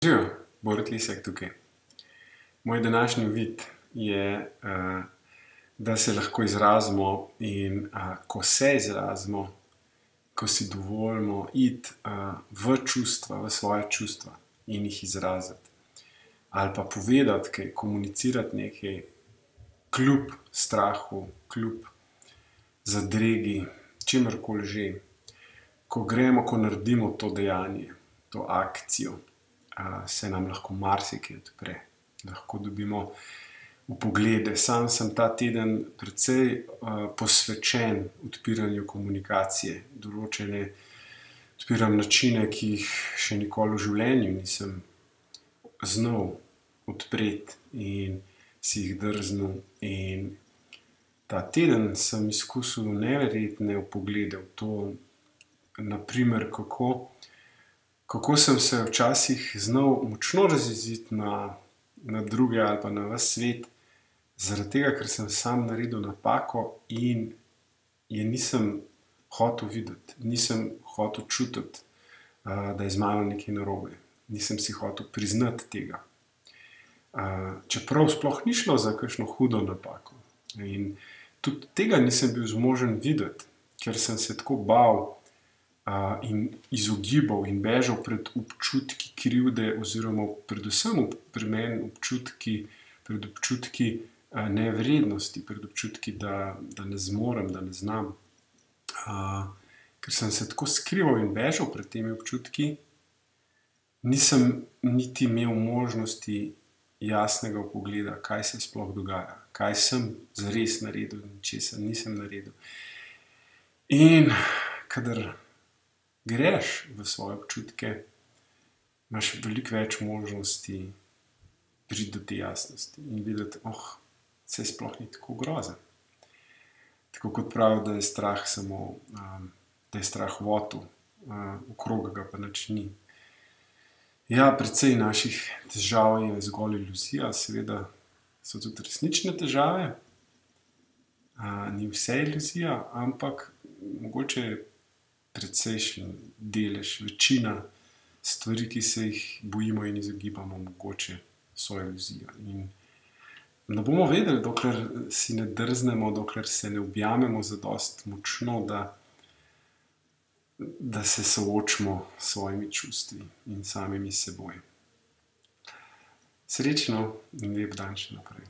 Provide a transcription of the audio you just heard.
Živijo, Borut Lisjak tukaj. Moj današnji uvid je, da se lahko izrazimo in ko se izrazimo, ko si dovolimo iti v čustva, v svoje čustva in jih izraziti. Ali pa povedati kaj, komunicirati nekaj kljub strahu, kljub zadregi, čemerkoli že. Ko gremo, ko naredimo to dejanje, to akcijo, se nam lahko marsikaj odpre. Lahko dobimo vpoglede. Sam sem ta teden precej posvečen odpiranju komunikacije. Določene odpiram načine, ki jih še nikoli v življenju nisem znal odpreti in si jih drznil. In ta teden sem izkusil neverjetne vpoglede v to, naprimer, kako sem se včasih znal močno razjeziti na druge ali pa na ves svet, zaradi tega, ker sem sam naredil napako in je nisem hotel videti, nisem hotel čutiti, da je z mano nekaj narobe. Nisem si hotel priznati tega. Čeprav sploh ni šlo za kakšno hudo napako. In tudi tega nisem bil zmožen videti, ker sem se tako bal in izogibal in bežal pred občutki krivde oziroma predvsem pri meni pred občutki nevrednosti, pred občutki, da ne zmorem, da ne znam. Ker sem se tako skrival in bežal pred temi občutki, nisem niti imel možnosti jasnega vpogleda, kaj se sploh dogaja, kaj sem zares naredil in česa nisem naredil. In kadar greš v svoje občutke, imaš veliko več možnosti priti do te jasnosti in videti, saj sploh ni tako grozen. Tako kot pravijo, da je strah samo, da je strah votel, okrog ga pa nič ni. Ja, precej naših težav je zgolj iluzija, seveda so tudi resnične težave, ni vse iluzija, ampak mogoče precejšen delež, večina stvari, ki se jih bojimo in izogibamo, mogoče so iluzija. In ne bomo vedeli, dokler si ne drznemo, dokler se ne objamemo zadosti močno, da se soočimo s svojimi čustvi in samimi seboj. Srečno in lep dan še naprej.